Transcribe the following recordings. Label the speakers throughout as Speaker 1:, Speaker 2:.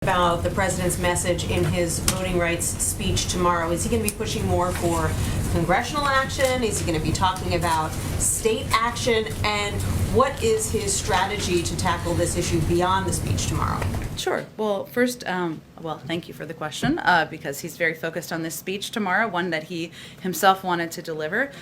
Speaker 1: About the president's message in his voting rights speech tomorrow. Is he going to be pushing more for congressional action? Is he going to be talking about state action? And what is his strategy to tackle this issue beyond the speech tomorrow?
Speaker 2: Sure. Well, first, thank you for the question, because he's very focused on this speech tomorrow, one that he himself wanted to deliver.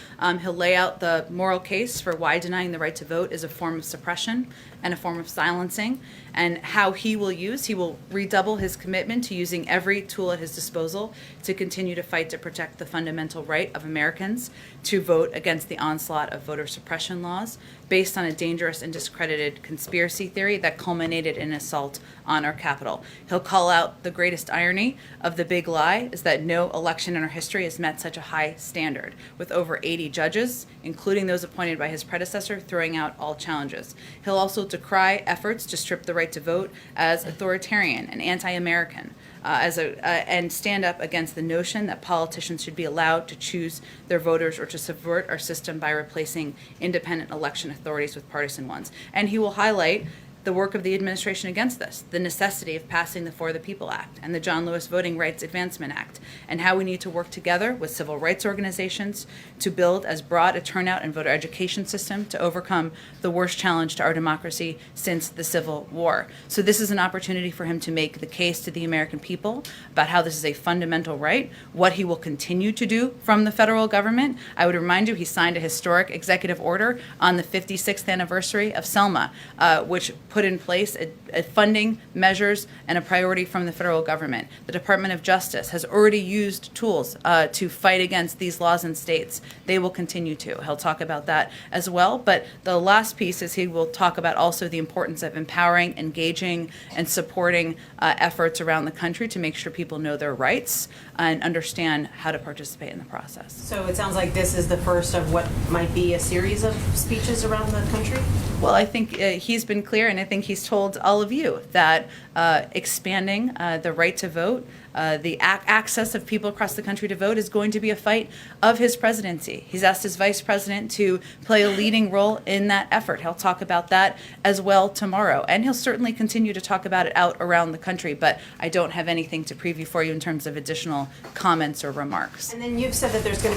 Speaker 2: He'll lay out the moral case for why denying the right to vote is a form of suppression and a form of silencing, and how he will redouble his commitment to using every tool at his disposal to continue to fight to protect the fundamental right of Americans to vote against the onslaught of voter suppression laws based on a dangerous and discredited conspiracy theory that culminated in an assault on our Capitol. He'll call out the greatest irony of the big lie is that no election in our history has met such a high standard, with over 80 judges, including those appointed by his predecessor, throwing out all challenges. He'll also decry efforts to strip the right to vote as authoritarian and anti-American, and stand up against the notion that politicians should be allowed to choose their voters or to subvert our system by replacing independent election authorities with partisan ones. And he will highlight the work of the administration against this, the necessity of passing the For the People Act and the John Lewis Voting Rights Advancement Act, and how we need to work together with civil rights organizations to build as broad a turnout and voter education system to overcome the worst challenge to our democracy since the Civil War. So this is an opportunity for him to make the case to the American people about how this is a fundamental right, what he will continue to do from the federal government. I would remind you, he signed a historic executive order on the 56th anniversary of Selma, which put in place a funding measures and a priority from the federal government. The Department of Justice has already used tools to fight against these laws in states. They will continue to. He'll talk about that as well. But the last piece is he will talk about also the importance of empowering, engaging, and supporting efforts around the country to make sure people know their rights and understand how to participate in the process.
Speaker 1: So it sounds like this is the first of what might be a series of speeches around the country?
Speaker 2: Well, I think he's been clear, and I think he's told all of you that expanding the right to vote, the access of people across the country to vote is going to be a fight of his presidency. He's asked his vice president to play a leading role in that effort. He'll talk about that as well tomorrow, and he'll certainly continue to talk about it out around the country, but I don't have anything to preview for you in terms of additional comments or remarks.
Speaker 1: And then you've said that there's going to be